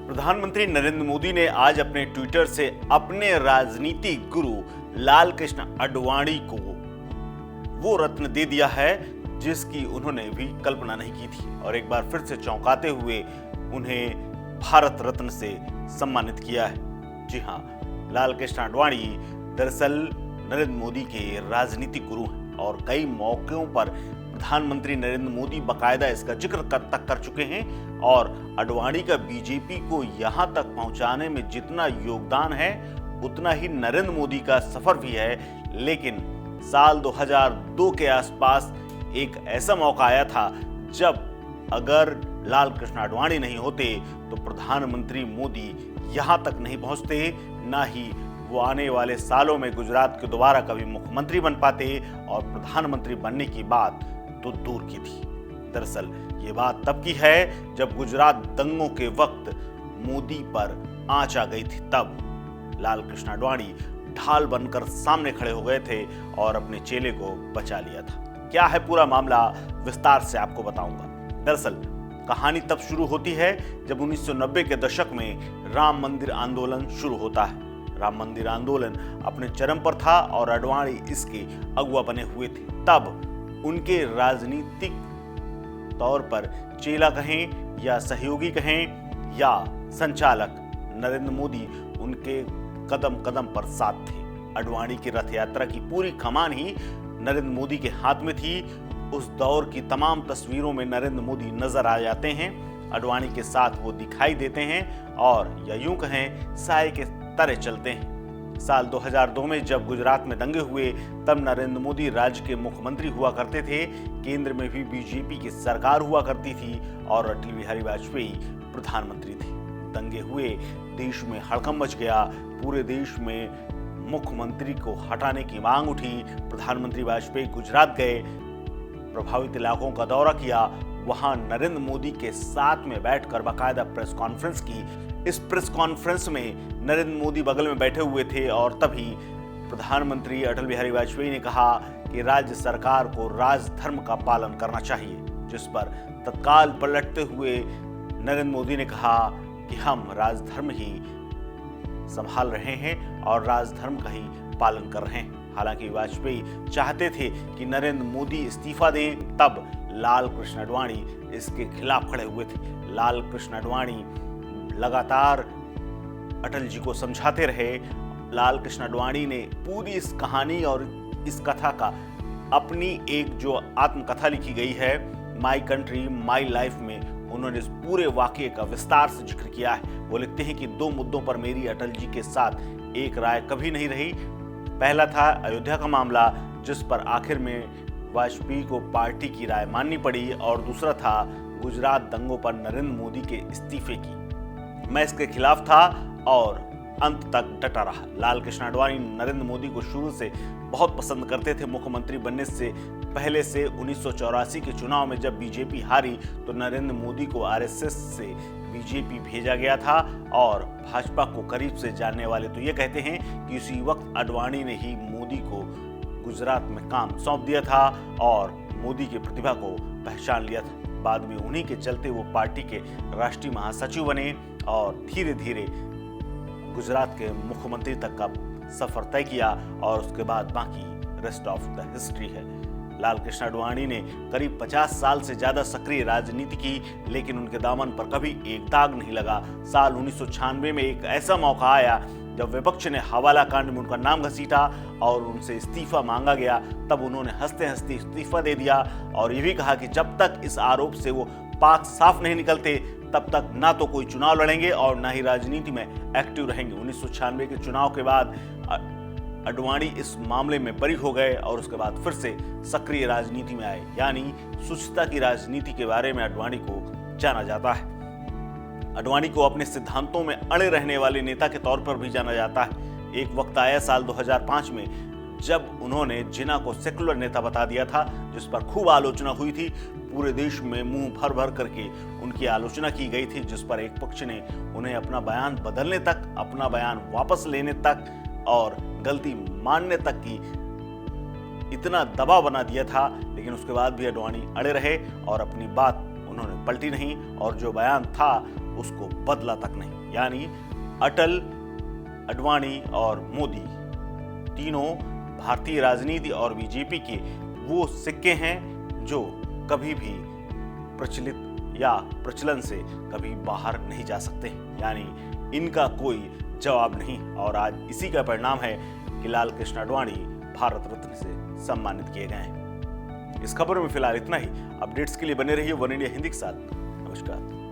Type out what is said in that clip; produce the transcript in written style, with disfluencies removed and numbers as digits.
प्रधानमंत्री नरेंद्र मोदी ने आज अपने ट्विटर से अपने राजनीतिक गुरु लाल कृष्ण आडवाणी को वो रत्न दे दिया है जिसकी उन्होंने भी कल्पना नहीं की थी और एक बार फिर से चौंकाते हुए उन्हें भारत रत्न से सम्मानित किया है। जी हाँ, लाल कृष्ण आडवाणी दरअसल नरेंद्र मोदी के राजनीतिक गुरु हैं और कई मौकों पर प्रधानमंत्री नरेंद्र मोदी बकायदा इसका जिक्र तक कर चुके हैं और आडवाणी का बीजेपी को यहां तक पहुंचाने में जितना योगदान है उतना ही नरेंद्र मोदी का सफर भी है। लेकिन साल 2002 के आसपास एक ऐसा मौका आया था जब अगर लाल कृष्ण आडवाणी नहीं होते तो प्रधानमंत्री मोदी यहां तक नहीं पहुंचते, ना ही वो आने वाले सालों में गुजरात के दोबारा कभी मुख्यमंत्री बन पाते और प्रधानमंत्री बनने की बात तो दूर की थी। दरअसल ये बात तब की है जब गुजरात दंगों के वक्त मोदी पर आंच आ गई थी। तब लाल कृष्ण आडवाणी ढाल बनकर सामने खड़े हो गए थे और अपने चेले को बचा लिया था। क्या है पूरा मामला, विस्तार से आपको बताऊंगा। दरअसल कहानी तब शुरू होती है जब 1990 के दशक में राम मंदिर आंदोलन शुरू होता है। राम मंदिर आंदोलन अपने चरम पर था और आडवाणी इसके अगुवा बने हुए थे। तब उनके राजनीतिक तौर पर चेला कहें या सहयोगी कहें या संचालक नरेंद्र मोदी उनके कदम कदम पर साथ थे। आडवाणी की रथ यात्रा की पूरी कमान ही नरेंद्र मोदी के हाथ में थी। उस दौर की तमाम तस्वीरों में नरेंद्र मोदी नजर आ जाते हैं, आडवाणी के साथ वो दिखाई देते हैं और या यूं कहें साए के तरह चलते हैं। साल 2002 में जब गुजरात में दंगे हुए तब नरेंद्र मोदी राज्य के मुख्यमंत्री हुआ करते थे। केंद्र में भी बीजेपी की सरकार हुआ करती थी और अटल बिहारी वाजपेयी प्रधानमंत्री थे। दंगे हुए, देश में हड़कंप मच गया, पूरे देश में मुख्यमंत्री को हटाने की मांग उठी। प्रधानमंत्री वाजपेयी गुजरात गए, प्रभावित इलाकों का दौरा किया, वहां नरेंद्र मोदी के साथ में बैठकर बाकायदा प्रेस कॉन्फ्रेंस की। इस प्रेस कॉन्फ्रेंस में नरेंद्र मोदी बगल में बैठे हुए थे और तभी प्रधानमंत्री अटल बिहारी वाजपेयी ने कहा कि राज्य सरकार को राजधर्म का पालन करना चाहिए, जिस पर तत्काल पलटते हुए नरेंद्र मोदी ने कहा कि हम राजधर्म ही संभाल रहे हैं और राजधर्म का ही पालन कर रहे हैं। हालांकि वाजपेयी चाहते थे कि नरेंद्र मोदी इस्तीफा दें, तब लाल कृष्ण आडवाणी इसके खिलाफ खड़े हुए थे। लाल कृष्ण आडवाणी लगातार अटल जी को समझाते रहे। लाल कृष्ण आडवाणी ने पूरी इस कहानी और इस कथा का अपनी एक जो आत्मकथा लिखी गई है माई कंट्री माई लाइफ में उन्होंने इस पूरे वाकये का विस्तार से जिक्र किया है। वो लिखते हैं कि 2 मुद्दों पर मेरी अटल जी के साथ एक राय कभी नहीं रही। पहला था अयोध्या का मामला, जिस पर आखिर में वाजपेयी को पार्टी की राय माननी पड़ी, और दूसरा था गुजरात दंगों पर नरेंद्र मोदी के इस्तीफे की। मैं इसके खिलाफ था और अंत तक डटा रहा। लाल कृष्ण आडवाणी नरेंद्र मोदी को शुरू से बहुत पसंद करते थे। मुख्यमंत्री बनने से पहले से 1984 के चुनाव में जब बीजेपी हारी तो नरेंद्र मोदी को आरएसएस से बीजेपी भेजा गया था और भाजपा को करीब से जानने वाले तो ये कहते हैं कि उसी वक्त आडवाणी ने ही मोदी को गुजरात में काम सौंप दिया था और मोदी की प्रतिभा को पहचान लिया था। बाद में उन्हीं के चलते वो पार्टी के राष्ट्रीय महासचिव बने और धीरे धीरे गुजरात के मुख्यमंत्री तक का सफर तय किया और उसके बाद बाकी रेस्ट ऑफ द हिस्ट्री है। लाल कृष्ण आडवाणी ने करीब 50 साल से ज्यादा सक्रिय राजनीति की, लेकिन उनके दामन पर कभी एक दाग नहीं लगा। साल 1996 में एक ऐसा मौका आया जब विपक्ष ने हवाला कांड में उनका नाम घसीटा और उनसे इस्तीफा मांगा गया। तब उन्होंने हंसते हंसते इस्तीफा दे दिया और ये भी कहा कि जब तक इस आरोप से वो पाक साफ नहीं निकलते तब तक ना तो कोई चुनाव लड़ेंगे और ना ही राजनीति में एक्टिव रहेंगे। 1996 के चुनाव के बाद आडवाणी इस मामले में बरी हो गए और उसके बाद फिर से सक्रिय राजनीति में आए, यानी सुचिता की राजनीति के बारे में आडवाणी को जाना जाता है। आडवाणी को अपने सिद्धांतों में अड़े रहने वाले नेता के तौर पर भी जाना जाता है। एक वक्त आया साल 2005 में जब उन्होंने जिन्ना को सेकुलर नेता बता दिया था, जिस पर खूब आलोचना हुई थी। पूरे देश में मुंह भर भर करके उनकी आलोचना की गई थी, जिस पर एक पक्ष ने उन्हें अपना बयान बदलने तक, अपना बयान वापस लेने तक और गलती मानने तक की इतना दबाव बना दिया था। लेकिन उसके बाद भी आडवाणी अड़े रहे और अपनी बात उन्होंने पलटी नहीं और जो बयान था उसको बदला तक नहीं। यानी अटल, आडवाणी और मोदी तीनों भारतीय राजनीति और बीजेपी के वो सिक्के हैं जो कभी भी प्रचलित या प्रचलन से कभी बाहर नहीं जा सकते, यानी इनका कोई जवाब नहीं। और आज इसी का परिणाम है कि लाल कृष्ण आडवाणी भारत रत्न से सम्मानित किए गए हैं। इस खबर में फिलहाल इतना ही। अपडेट्स के लिए बने रहिए वन इंडिया हिंदी के साथ। नमस्कार।